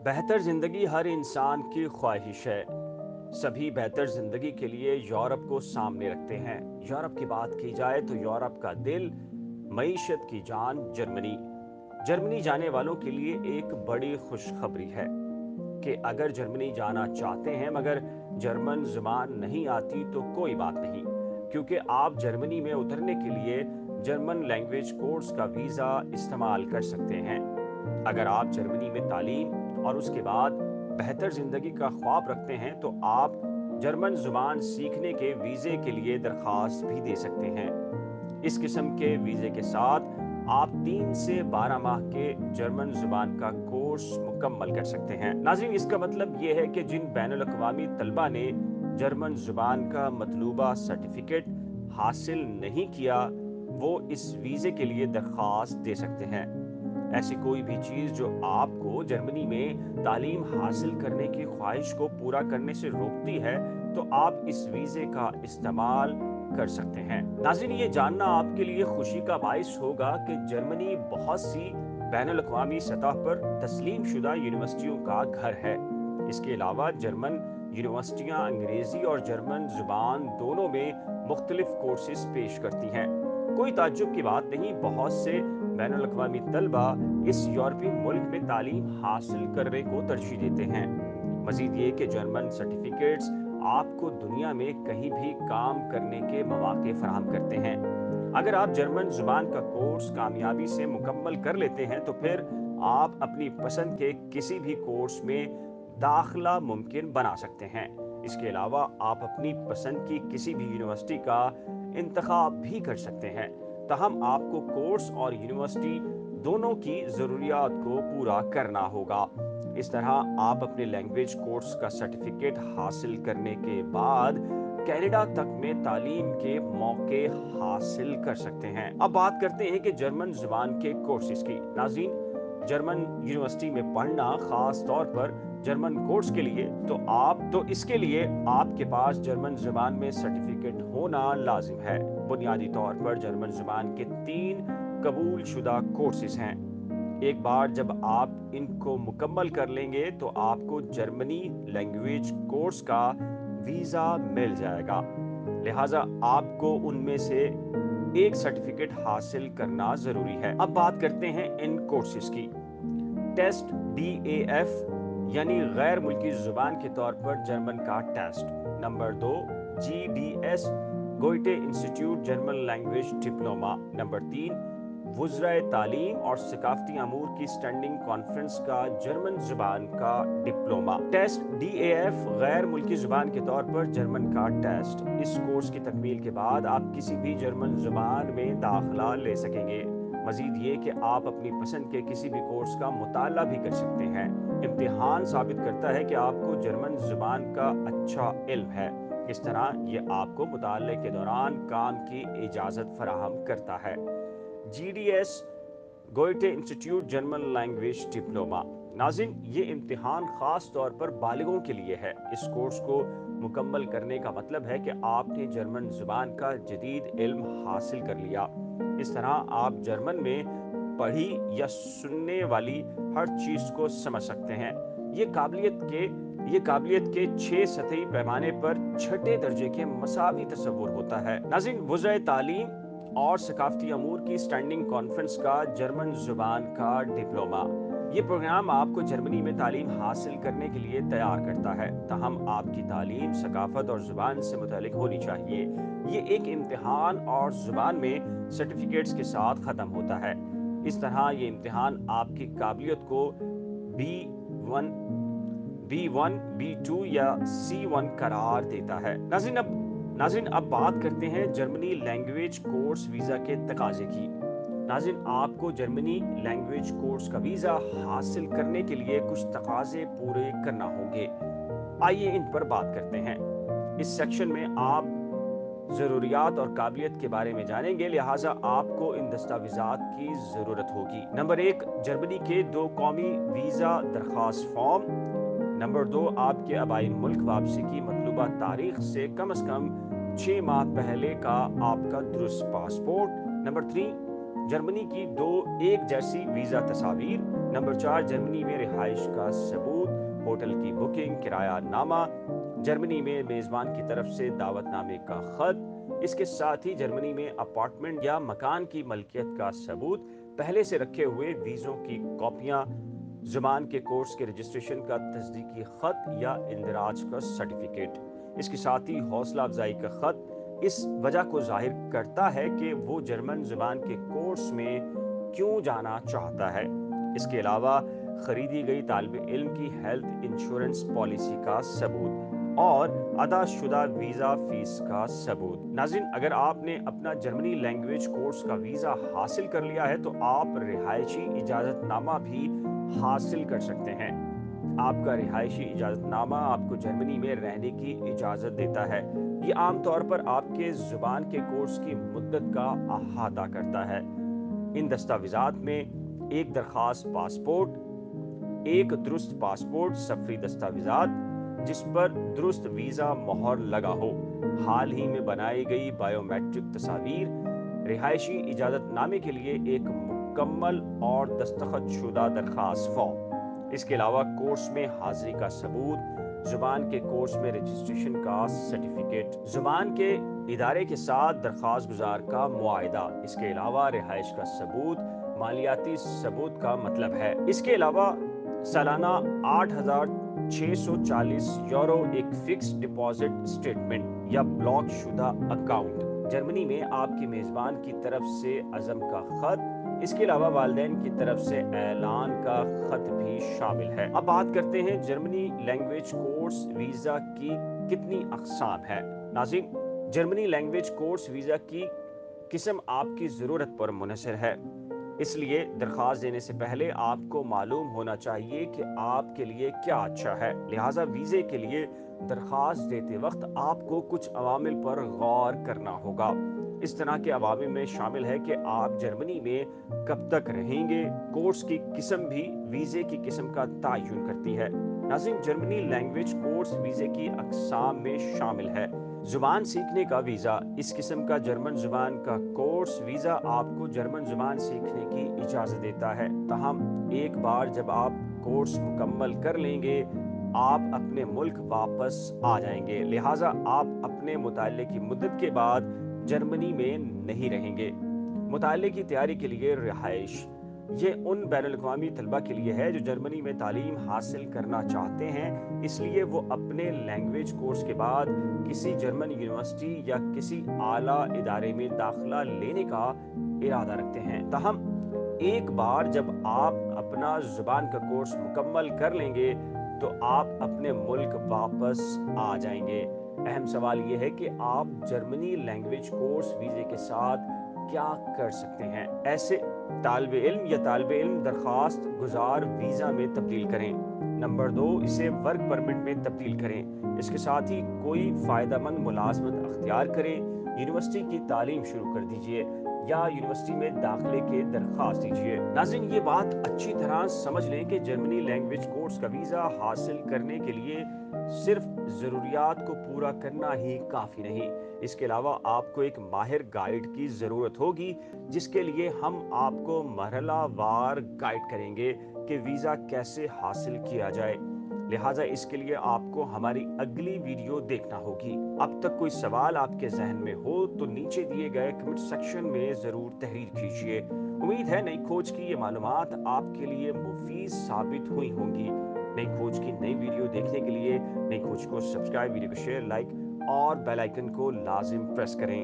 बेहतर ज़िंदगी हर इंसान की ख्वाहिश है। सभी बेहतर ज़िंदगी के लिए यूरोप को सामने रखते हैं। यूरोप की बात की जाए तो यूरोप का दिल, मईशत की जान जर्मनी। जर्मनी जाने वालों के लिए एक बड़ी खुशखबरी है कि अगर जर्मनी जाना चाहते हैं मगर जर्मन ज़ुबान नहीं आती तो कोई बात नहीं, क्योंकि आप जर्मनी में उतरने के लिए जर्मन लैंग्वेज कोर्स का वीज़ा इस्तेमाल कर सकते हैं। अगर आप जर्मनी में तालीम और उसके बाद बेहतर ज़िंदगी का ख्वाब रखते हैं तो आप जर्मन ज़ुबान सीखने के वीज़े के लिए दरख्वास्त भी दे सकते हैं। इस किस्म के वीज़े के साथ आप 3 से 12 माह के जर्मन ज़ुबान का कोर्स मुकम्मल कर सकते हैं। नाज़रीन, इसका मतलब ये है कि जिन बैनुल-अक़वामी तलबा ने जर्मन ज़ुबान का मतलूबा सर्टिफिकेट हासिल नहीं किया, वो इस वीज़े के लिए दरख्वास्त दे सकते हैं। ऐसी कोई भी चीज़ जो आपको जर्मनी में तालीम हासिल करने की ख्वाहिश को पूरा करने से रोकती है, तो आप इस वीज़े का इस्तेमाल कर सकते हैं। नाज़रीन, ये जानना आपके लिए खुशी का बाइस होगा कि जर्मनी बहुत सी बैनुल-अक़वामी सतह पर तस्लीम शुदा यूनिवर्सिटियों का घर है। इसके अलावा जर्मन यूनिवर्सिटियाँ अंग्रेज़ी और जर्मन ज़ुबान दोनों में मुख्तलिफ कोर्सेज पेश करती हैं। कोई ताज्जुब की बात नहीं, बहुत से बैनुल-अक़वामी तलबा इस यूरोपीय मुल्क में तालीम हासिल करने को तरजीह देते हैं। मज़ीद ये कि जर्मन सर्टिफिकेट्स आपको दुनिया में कहीं भी काम करने के मौके फराहम करते हैं। अगर आप जर्मन ज़ुबान का कोर्स कामयाबी से मुकम्मल कर लेते हैं तो फिर आप अपनी पसंद के किसी भी कोर्स में दाखिला मुमकिन बना सकते हैं। इसके अलावा आप अपनी पसंद की किसी भी यूनिवर्सिटी का इंतखाब भी कर सकते हैं। तहम आपको कोर्स और यूनिवर्सिटी दोनों की ज़रूरियात को पूरा करना होगा। इस तरह आप अपने लैंग्वेज कोर्स का सर्टिफिकेट हासिल करने के बाद कनाडा तक में तालीम के मौके हासिल कर सकते हैं। अब बात करते हैं कि जर्मन ज़ुबान के कोर्सेज की। नाज़रीन, जर्मन यूनिवर्सिटी में पढ़ना, ख़ास तौर पर जर्मन कोर्स के लिए, तो इसके लिए आपके पास जर्मन ज़ुबान में सर्टिफिकेट होना लाजिम है। बुनियादी तौर पर जर्मन ज़ुबान के 3 कबूल शुदा कोर्सेज हैं। एक बार जब आप इनको मुकम्मल कर लेंगे तो आपको जर्मनी लैंग्वेज कोर्स का वीज़ा मिल जाएगा। लिहाजा आपको उनमें से एक सर्टिफिकेट हासिल करना ज़रूरी है। अब बात करते हैं इन कोर्सेज की। टेस्ट DAF यानी गैर मुल्की ज़ुबान के तौर पर जर्मन का test. Number 2, GDS Goethe institute German language diploma. Number 3, वुज़रा तालीम और सकाफ़ती अमूर की स्टैंडिंग कॉन्फ्रेंस का जर्मन ज़ुबान का डिप्लोमा। टेस्ट DAF गैर मुल्की ज़ुबान के तौर पर जर्मन का टेस्ट। इस कोर्स की तकमील के बाद आप किसी भी जर्मन ज़ुबान में दाखिला ले सकेंगे। मज़ीद ये कि आप अपनी पसंद के किसी भी कोर्स का मुताला भी कर सकते हैं। इम्तिहान साबित करता है कि आपको जर्मन ज़ुबान का अच्छा इल्म है। इस तरह ये आपको मुताले के दौरान काम की इजाज़त फराहम करता है। GDS Goethe institute German language diploma. नाज़रीन, ये इम्तिहान ख़ास तौर पर बालिगों के लिए है। इस कोर्स को मुकम्मल करने का मतलब है कि आपने जर्मन ज़ुबान का जदीद इल्म हासिल कर लिया। इस तरह आप जर्मन में पढ़ी या सुनने वाली हर चीज़ को समझ सकते हैं। ये काबिलियत के 6 सतही पैमाने पर छठे दर्जे के मसावी तसव्वुर होता है। नाज़रीन, वुज़रा तालीम और सकाफ़ती अमूर की स्टैंडिंग कॉन्फ्रेंस का जर्मन ज़ुबान का डिप्लोमा। ये प्रोग्राम आपको जर्मनी में तालीम हासिल करने के लिए तैयार करता है। तहम आपकी तालीम सकाफ़त और ज़ुबान से मुतल्लिक होनी चाहिए। ये एक इम्तिहान और ज़ुबान में सर्टिफिकेट्स के साथ ख़त्म होता है। इस तरह ये इम्तिहान आपकी काबिलियत को B1, B1, B2 या C1 करार देता है। नाज़रीन, अब बात करते हैं जर्मनी लैंग्वेज कोर्स वीज़ा के तकाज़े की। नाज़रीन, आपको जर्मनी लैंग्वेज कोर्स का वीज़ा हासिल करने के लिए कुछ तकाज़े पूरे करना होंगे। आइए इन पर बात करते हैं। इस सेक्शन में आप ज़रूरियात और काबिलियत के बारे में जानेंगे, लिहाजा आपको इन दस्तावेज़ात की ज़रूरत होगी। नंबर 1, जर्मनी के 2 कौमी वीज़ा दरख्वास्त फॉर्म। नंबर 2, आपके आबाई मुल्क वापसी की मतलूबा तारीख से कम 6 माह पहले का आपका दुरुस्त पासपोर्ट। नंबर 3, जर्मनी की 2 एक जैसी वीज़ा तस्वीर। नंबर 4, जर्मनी में रिहाइश का सबूत, होटल की बुकिंग, किराया नामा, जर्मनी में मेज़बान की तरफ से दावतनामे का खत, इसके साथ ही जर्मनी में अपार्टमेंट या मकान की मलकियत का सबूत, पहले से रखे हुए वीज़ों की कॉपियाँ, ज़ुबान के कोर्स के रजिस्ट्रेशन का तस्दीकी खत या इंदराज का सर्टिफिकेट। इसके साथ ही हौसला अफजाई का खत इस वजह को जाहिर करता है कि वो जर्मन ज़ुबान के कोर्स में क्यों जाना चाहता है। इसके अलावा खरीदी गई तालिब इल्म की हेल्थ इंश्योरेंस पॉलिसी का सबूत और अदा शुदा वीज़ा फीस का सबूत। नाज़रीन, अगर आपने अपना जर्मनी लैंग्वेज कोर्स का वीज़ा हासिल कर लिया है तो आप रिहायशी इजाज़तनामा भी हासिल कर सकते हैं। आपका रिहायशी इजाज़तनामा आपको जर्मनी में रहने की इजाज़त देता है। ये आमतौर पर आपके ज़ुबान के कोर्स की मुद्दत का अहाता करता है। इन दस्तावेज़ात में एक दरख्वास्त पासपोर्ट, एक दुरुस्त पासपोर्ट, सफरी दस्तावेज़ात जिस पर दुरुस्त वीज़ा मोहर लगा हो, हाल ही में बनाई गई बायोमेट्रिक तस्वीर, रिहायशी इजाज़तनामे के लिए एक मुकम्मल और दस्तखत शुदा दरख्वास्त फॉर्म। इसके अलावा कोर्स में हाजिरी का सबूत, जुबान के कोर्स में रजिस्ट्रेशन का सर्टिफिकेट, जुबान के इदारे के साथ दरख्वास्त गुजार का मुआहिदा, इसके अलावा रिहाइश का सबूत, मालियाती सबूत का मतलब है। इसके अलावा सालाना 8,640 यूरो एक फिक्स डिपॉजिट स्टेटमेंट या ब्लॉक शुदा अकाउंट, जर्मनी में आपके मेज़बान की तरफ से अज़म का खत, इसके अलावा वालिदैन की तरफ से ऐलान का खत भी शामिल है। अब बात करते हैं जर्मनी लैंग्वेज कोर्स वीज़ा की कितनी अक़साम है। नाज़रीन, जर्मनी लैंग्वेज कोर्स वीज़ा की किस्म आपकी ज़रूरत पर मुनहसर है, इसलिए दरख्वास्त देने से पहले आपको मालूम होना चाहिए कि आपके लिए क्या अच्छा है। लिहाजा वीज़े के लिए दरख्वास्त देते वक्त आपको कुछ अवामिल पर गौर करना होगा। इस तरह के अवामिल में शामिल है कि आप जर्मनी में कब तक रहेंगे। कोर्स की किस्म भी वीज़े की किस्म का तयन करती है। नाज़रीन, जर्मनी लैंग्वेज कोर्स वीज़े की अक़साम में शामिल है। ज़ुबान सीखने का वीज़ा, इस किस्म का जर्मन ज़ुबान का कोर्स वीज़ा आपको जर्मन ज़ुबान सीखने की इजाज़त देता है। ताहम एक बार जब आप कोर्स मुकम्मल कर लेंगे, आप अपने मुल्क वापस आ जाएंगे। लिहाजा आप अपने मुताल्ले की मुद्दत के बाद जर्मनी में नहीं रहेंगे। मुताल्ले की तैयारी के लिए रिहाइश, ये उन बैनुल-अक़वामी तलबा के लिए है जो जर्मनी में तालीम हासिल करना चाहते हैं, इसलिए वो अपने लैंग्वेज कोर्स के बाद किसी जर्मन यूनिवर्सिटी या किसी आला इदारे में दाखिला लेने का इरादा रखते हैं। ताहम एक बार जब आप अपना ज़ुबान का कोर्स मुकम्मल कर लेंगे तो आप अपने मुल्क वापस आ जाएंगे। अहम सवाल ये है कि आप जर्मनी लैंग्वेज कोर्स वीज़े के साथ क्या कर सकते हैं। ऐसे तालिब इल्म या तालिब इल्म दरख्वास्त गुजार वीज़ा में तब्दील करें। नंबर 2, इसे वर्क परमिट में तब्दील करें। इसके साथ ही कोई फ़ायदेमंद मुलाजमत अख्तियार करें, यूनिवर्सिटी की तालीम शुरू कर दीजिए या यूनिवर्सिटी में दाखिले के दरख्वास्त दीजिए। नाज़रीन, ये बात अच्छी तरह समझ लें कि जर्मनी लैंग्वेज कोर्स का वीज़ा हासिल करने के लिए सिर्फ ज़रूरियात को पूरा करना ही काफ़ी नहीं, इसके अलावा आपको एक माहिर गाइड की ज़रूरत होगी, जिसके लिए हम आपको मरहलावार गाइड करेंगे कि वीज़ा कैसे हासिल किया जाए। लिहाजा इसके लिए आपको हमारी अगली वीडियो देखना होगी। अब तक कोई सवाल आपके जहन में हो तो नीचे दिए गए कमेंट सेक्शन में ज़रूर तहरीर कीजिए। उम्मीद है नई खोज की ये मालूमात आपके लिए मुफीद साबित हुई होंगी। नई खोज की नई वीडियो देखने के लिए नई खोज को सब्सक्राइब, वीडियो को शेयर, लाइक और बेल आइकन को लाजिम प्रेस करें।